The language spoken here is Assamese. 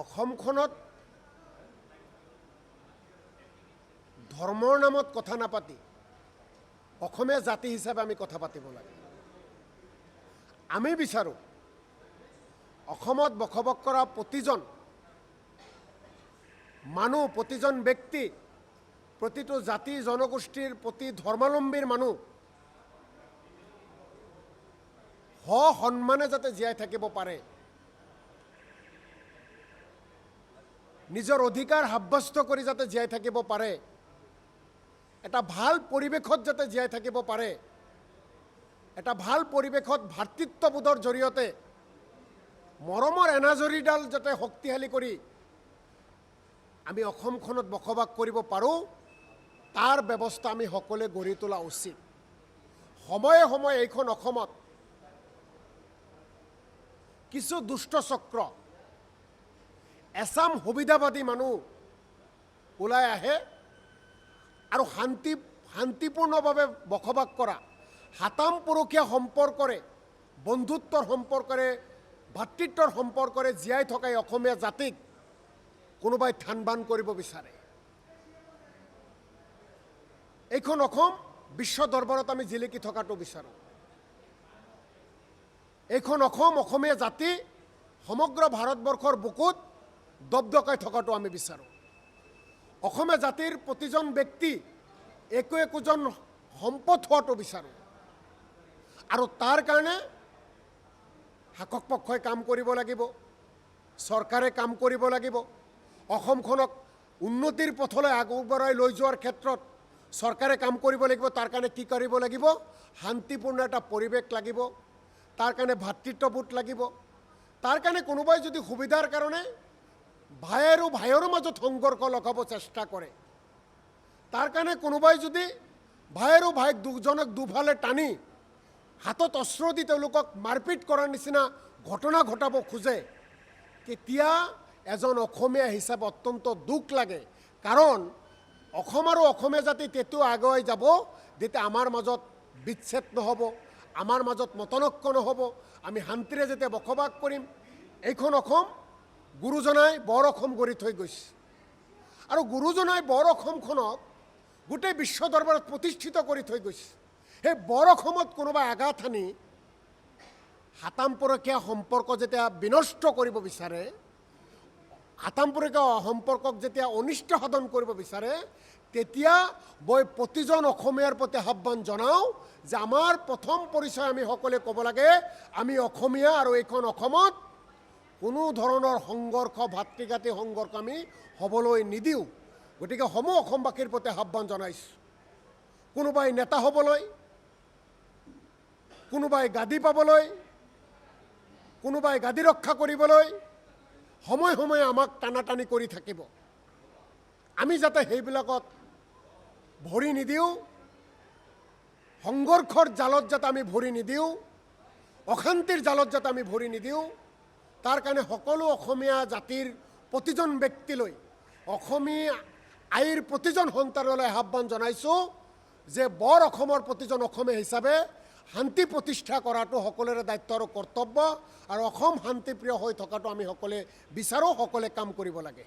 অসমখনত ধৰ্মৰ নামত কথা নাপাতি অসমীয়া জাতি হিচাপে আমি কথা পাতিব লাগে। আমি বিচাৰোঁ অসমত বসবাস কৰা প্ৰতিজন মানুহ, প্ৰতিজন ব্যক্তি, প্ৰতিটো জাতি জনগোষ্ঠীৰ প্ৰতি ধৰ্মাৱলম্বীৰ মানুহ সন্মানে যাতে জীয়াই থাকিব পাৰে, নিজৰ অধিকাৰ সাব্যস্ত কৰি যাতে জীয়াই থাকিব পাৰে, এটা ভাল পৰিৱেশত যাতে জীয়াই থাকিব পাৰে, এটা ভাল পৰিৱেশত ভাতৃত্ববোধৰ জৰিয়তে মৰমৰ এনাজৰীডাল যাতে শক্তিশালী কৰি আমি অসমখনত বসবাস কৰিব পাৰোঁ, তাৰ ব্যৱস্থা আমি সকলোৱে গঢ়ি তোলা উচিত। সময়ে সময়ে এইখন অসমত কিছু দুষ্ট চক্ৰ, এচাম সুবিধাবাদী মানুহ ওলাই আহে আৰু শান্তিপূৰ্ণভাৱে বসবাস কৰা সাতাম পৰকীয়া সম্পৰ্কৰে, বন্ধুত্বৰ সম্পৰ্কৰে, ভাতৃত্বৰ সম্পৰ্কৰে জীয়াই থকা এই অসমীয়া জাতিক কোনোবাই থান বান কৰিব বিচাৰে। এইখন অসম বিশ্ব দৰবাৰত আমি জিলিকি থকাটো বিচাৰোঁ। এইখন অসম, অসমীয়া জাতি সমগ্ৰ ভাৰতবৰ্ষৰ বুকুত দপদপাই থকাটো আমি বিচাৰোঁ। অসমীয়া জাতিৰ প্ৰতিজন ব্যক্তি একোজন সম্পদ হোৱাটো বিচাৰোঁ। আৰু তাৰ কাৰণে শাসক পক্ষই কাম কৰিব লাগিব, চৰকাৰে কাম কৰিব লাগিব। অসমখনক উন্নতিৰ পথলৈ আগবঢ়াই লৈ যোৱাৰ ক্ষেত্ৰত চৰকাৰে কাম কৰিব লাগিব। তাৰ কাৰণে কি কৰিব লাগিব? শান্তিপূৰ্ণ এটা পৰিৱেশ লাগিব, তাৰ কাৰণে ভাতৃত্ববোধ লাগিব। তাৰ কাৰণে কোনোবাই যদি সুবিধাৰ কাৰণে ভাই আৰু ভাইৰ মাজত সংঘৰ্ষ লগাব চেষ্টা কৰে, তাৰ কাৰণে কোনোবাই যদি ভাই আৰু ভাইক দুজনক দুফালে টানি হাতত অস্ত্ৰ দি তেওঁলোকক মাৰপিট কৰাৰ নিচিনা ঘটনা ঘটাব খোজে, তেতিয়া এজন অসমীয়া হিচাপে অত্যন্ত দুখ লাগে। কাৰণ অসম আৰু অসমীয়া জাতি তেতিয়াও আগুৱাই যাব যেতিয়া আমাৰ মাজত বিচ্ছেদ নহ'ব, আমাৰ মাজত মতনৈক্য নহ'ব, আমি শান্তিৰে যেতিয়া বসবাস কৰিম। এইখন অসম গুৰুজনাই বৰ অসম গঢ়ি থৈ গৈছে আৰু গুৰুজনাই বৰ অসমখনক গোটেই বিশ্ব দৰবাৰত প্ৰতিষ্ঠিত কৰি থৈ গৈছে। সেই বৰ অসমত কোনোবাই আঘাত আনি সাতাম পৰকীয়া সম্পৰ্ক যেতিয়া বিনষ্ট কৰিব বিচাৰে, সাতাম পৰকীয়া সম্পৰ্কক যেতিয়া অনিষ্ট সাধন কৰিব বিচাৰে, তেতিয়া মই প্ৰতিজন অসমীয়াৰ প্ৰতি আহ্বান জনাওঁ যে আমাৰ প্ৰথম পৰিচয় আমি সকলোৱে ক'ব লাগে, আমি অসমীয়া আৰু এইখন অসমত কোনো ধৰণৰ সংঘৰ্ষ, ভাতৃঘাতী সংঘৰ্ষ আমি হ'বলৈ নিদিওঁ। গতিকে সমূহ অসমবাসীৰ প্ৰতি আহ্বান জনাইছোঁ। কোনোবাই নেতা হ'বলৈ, কোনোবাই গাদী পাবলৈ, কোনোবাই গাদী ৰক্ষা কৰিবলৈ সময়ে সময়ে আমাক টানাটানি কৰি থাকিব। আমি যাতে সেইবিলাকত ভৰি নিদিওঁ, সংঘৰ্ষৰ জালত যাতে আমি ভৰি নিদিওঁ, অশান্তিৰ জালত যাতে আমি ভৰি নিদিওঁ, তাৰ কাৰণে সকলো অসমীয়া জাতিৰ প্ৰতিজন ব্যক্তিলৈ, অসমীয়া আইৰ প্ৰতিজন সন্তানলৈ আহ্বান জনাইছোঁ যে বৰ অসমৰ প্ৰতিজন অসমীয়া হিচাপে শান্তি প্ৰতিষ্ঠা কৰাটো সকলোৰে দায়িত্ব আৰু কৰ্তব্য, আৰু অসম শান্তিপ্ৰিয় হৈ থকাটো আমি সকলোৱে বিচাৰোঁ, সকলোৱে কাম কৰিব লাগে।